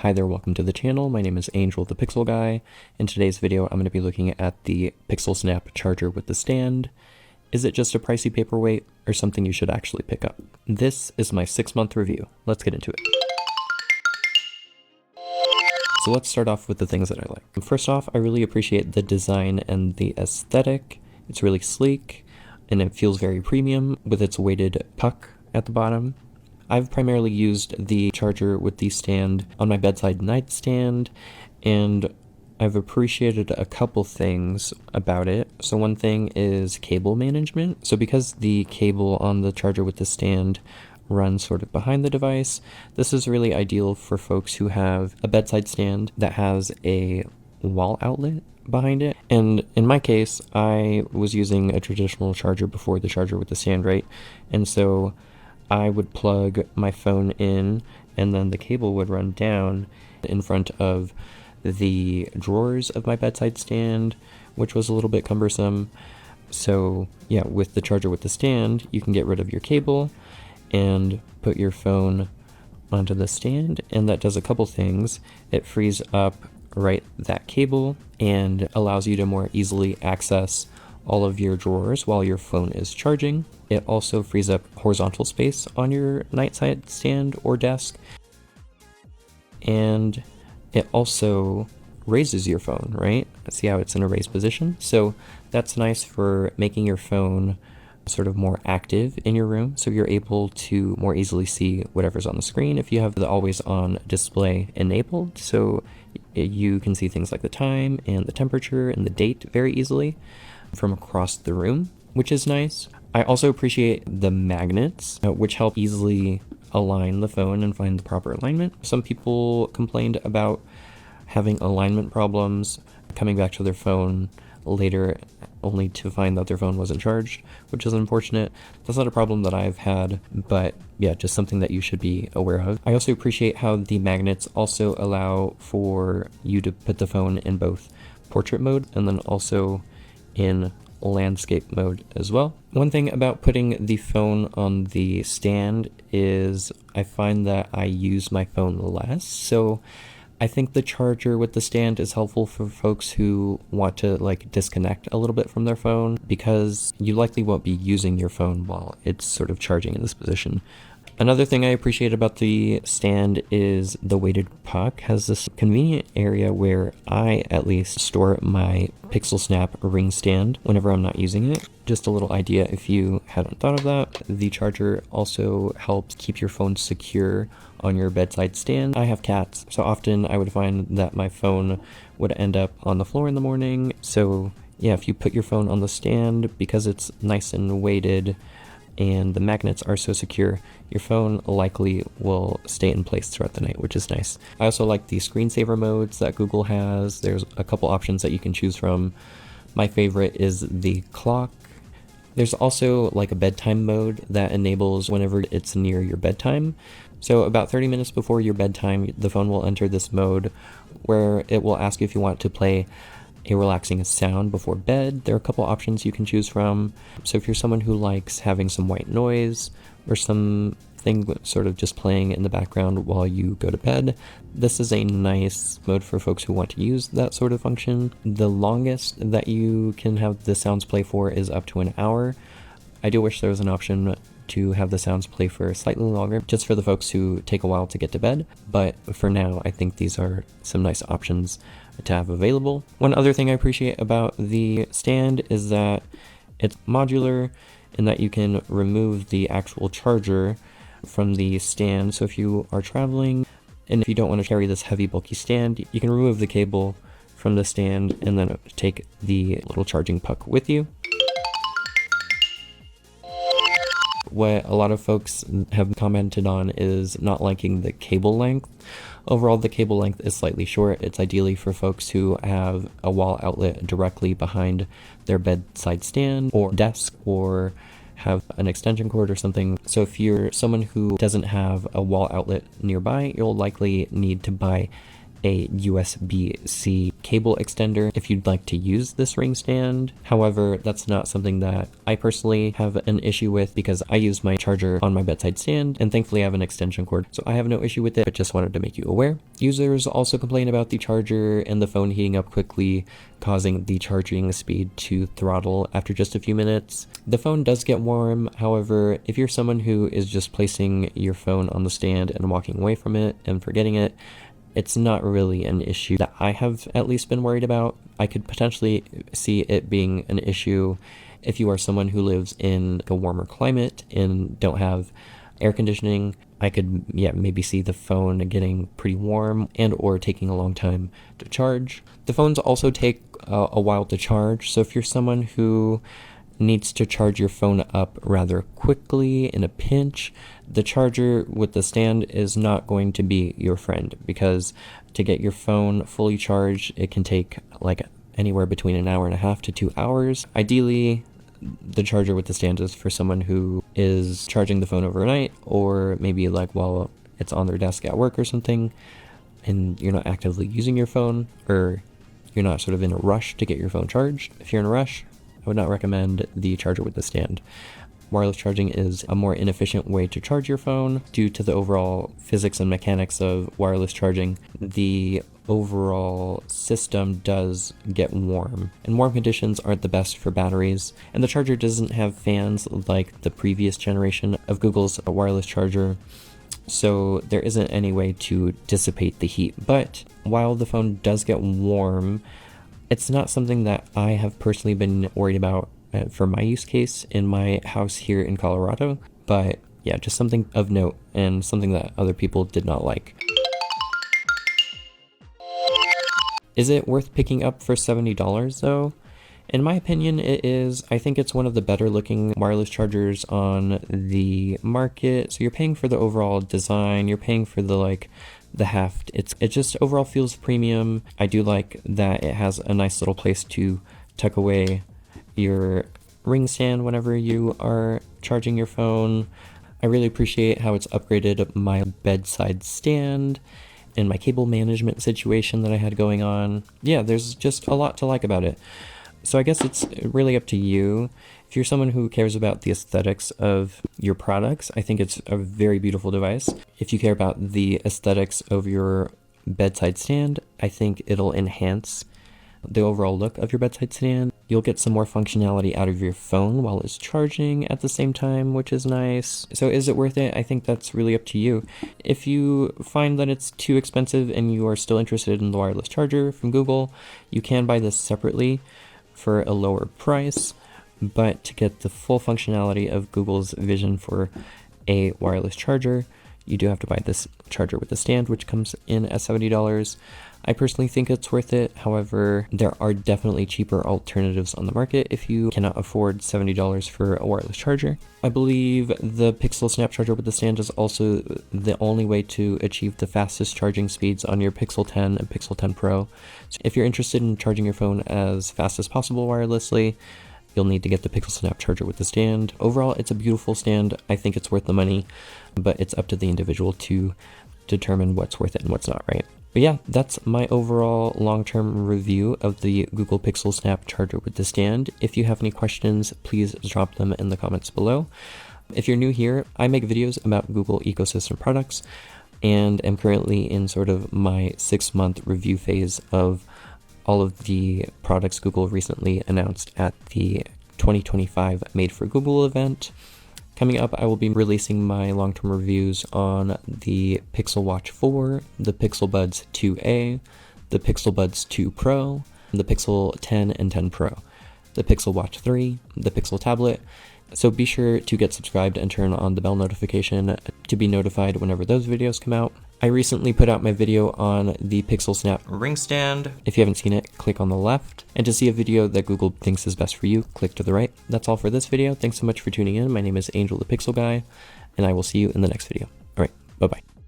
Hi there, welcome to the channel. My name is Angel the Pixel Guy. In today's video, I'm going to be looking at the Pixelsnap Charger with the stand. Is it just a pricey paperweight or something you should actually pick up? This is my 6-month review. Let's get into it. So let's start off with the things that I like. First off, I really appreciate the design and the aesthetic. It's really sleek and it feels very premium with its weighted puck at the bottom. I've primarily used the charger with the stand on my bedside nightstand, and I've appreciated a couple things about it. So one thing is cable management. So because the cable on the charger with the stand runs sort of behind the device, this is really ideal for folks who have a bedside stand that has a wall outlet behind it. And in my case, I was using a traditional charger before the charger with the stand, right? And so I would plug my phone in and then the cable would run down in front of the drawers of my bedside stand, which was a little bit cumbersome. So yeah, with the charger with the stand, you can get rid of your cable and put your phone onto the stand, and that does a couple things. It frees up that cable and allows you to more easily access all of your drawers while your phone is charging. It also frees up horizontal space on your nightside stand or desk. And it also raises your phone, right? See how it's in a raised position? So that's nice for making your phone sort of more active in your room, so you're able to more easily see whatever's on the screen if you have the always on display enabled, so you can see things like the time and the temperature and the date very easily from across the room, which is nice. I also appreciate the magnets, which help easily align the phone and find the proper alignment. Some people complained about having alignment problems, coming back to their phone later only to find that their phone wasn't charged, which is unfortunate. That's not a problem that I've had, but yeah, just something that you should be aware of. I also appreciate how the magnets also allow for you to put the phone in both portrait mode and then also in landscape mode as well. One thing about putting the phone on the stand is I find that I use my phone less, so I think the charger with the stand is helpful for folks who want to disconnect a little bit from their phone, because you likely won't be using your phone while it's sort of charging in this position. Another thing I appreciate about the stand is the weighted puck has this convenient area where I at least store my Pixelsnap ring stand whenever I'm not using it. Just a little idea if you hadn't thought of that. The charger also helps keep your phone secure on your bedside stand. I have cats, so often I would find that my phone would end up on the floor in the morning. So yeah, if you put your phone on the stand, because it's nice and weighted and the magnets are so secure, your phone likely will stay in place throughout the night, which is nice. I also like the screensaver modes that Google has. There's a couple options that you can choose from. My favorite is the clock. There's also like a bedtime mode that enables whenever it's near your bedtime. So about 30 minutes before your bedtime, the phone will enter this mode where it will ask you if you want to play a relaxing sound before bed. There are a couple options you can choose from. So if you're someone who likes having some white noise or something sort of just playing in the background while you go to bed, this is a nice mode for folks who want to use that sort of function. The longest that you can have the sounds play for is up to an hour. I do wish there was an option to have the sounds play for slightly longer, just for the folks who take a while to get to bed. But for now, I think these are some nice options to have available. One other thing I appreciate about the stand is that it's modular in that you can remove the actual charger from the stand. So if you are traveling and if you don't want to carry this heavy bulky stand, you can remove the cable from the stand and then take the little charging puck with you. What a lot of folks have commented on is not liking the cable length. Overall, the cable length is slightly short. It's ideally for folks who have a wall outlet directly behind their bedside stand or desk, or have an extension cord or something. So if you're someone who doesn't have a wall outlet nearby, you'll likely need to buy a USB-C cable extender if you'd like to use this ring stand. However, that's not something that I personally have an issue with because I use my charger on my bedside stand, and thankfully I have an extension cord, so I have no issue with it, but just wanted to make you aware. Users also complain about the charger and the phone heating up quickly, causing the charging speed to throttle after just a few minutes. The phone does get warm, however, if you're someone who is just placing your phone on the stand and walking away from it and forgetting it, it's not really an issue that I have at least been worried about. I could potentially see it being an issue if you are someone who lives in a warmer climate and don't have air conditioning. I could maybe see the phone getting pretty warm and or taking a long time to charge. The phones also take a while to charge, so if you're someone who needs to charge your phone up rather quickly in a pinch, the charger with the stand is not going to be your friend, because to get your phone fully charged, it can take like anywhere between an hour and a half to 2 hours. Ideally, the charger with the stand is for someone who is charging the phone overnight, or maybe like while it's on their desk at work or something, and you're not actively using your phone, or you're not sort of in a rush to get your phone charged. If you're in a rush, I would not recommend the charger with the stand. Wireless charging is a more inefficient way to charge your phone due to the overall physics and mechanics of wireless charging. The overall system does get warm, and warm conditions aren't the best for batteries, and the charger doesn't have fans like the previous generation of Google's wireless charger, so there isn't any way to dissipate the heat. But while the phone does get warm, it's not something that I have personally been worried about for my use case in my house here in Colorado. But yeah, just something of note and something that other people did not like. Is it worth picking up for $70 though? In my opinion, it is. I think it's one of the better looking wireless chargers on the market. So you're paying for the overall design, you're paying for the heft. It just overall feels premium. I do like that it has a nice little place to tuck away your ring stand whenever you are charging your phone. I really appreciate how it's upgraded my bedside stand and my cable management situation that I had going on. Yeah, there's just a lot to like about it. So I guess it's really up to you. If you're someone who cares about the aesthetics of your products, I think it's a very beautiful device. If you care about the aesthetics of your bedside stand, I think it'll enhance the overall look of your bedside stand. You'll get some more functionality out of your phone while it's charging at the same time, which is nice. So is it worth it? I think that's really up to you. If you find that it's too expensive and you are still interested in the wireless charger from Google, you can buy this separately for a lower price. But to get the full functionality of Google's vision for a wireless charger, you do have to buy this charger with the stand, which comes in at $70. I personally think it's worth it. However, there are definitely cheaper alternatives on the market if you cannot afford $70 for a wireless charger. I believe the Pixelsnap Charger with the stand is also the only way to achieve the fastest charging speeds on your Pixel 10 and Pixel 10 Pro. So if you're interested in charging your phone as fast as possible wirelessly, you'll need to get the Pixelsnap Charger with the stand. Overall, it's a beautiful stand. I think it's worth the money, but it's up to the individual to determine what's worth it and what's not, right? But yeah, that's my overall long-term review of the Google Pixelsnap Charger with the stand. If you have any questions, please drop them in the comments below. If you're new here, I make videos about Google ecosystem products and am currently in sort of my 6-month review phase of all of the products Google recently announced at the 2025 Made for Google event. Coming up, I will be releasing my long-term reviews on the Pixel Watch 4, the Pixel Buds 2a, the Pixel Buds 2 Pro, the Pixel 10 and 10 Pro, the Pixel Watch 3, the Pixel Tablet. So be sure to get subscribed and turn on the bell notification to be notified whenever those videos come out. I recently put out my video on the Pixelsnap ring stand. If you haven't seen it, click on the left. And to see a video that Google thinks is best for you, click to the right. That's all for this video. Thanks so much for tuning in. My name is Angel the Pixel Guy, and I will see you in the next video. All right, bye-bye.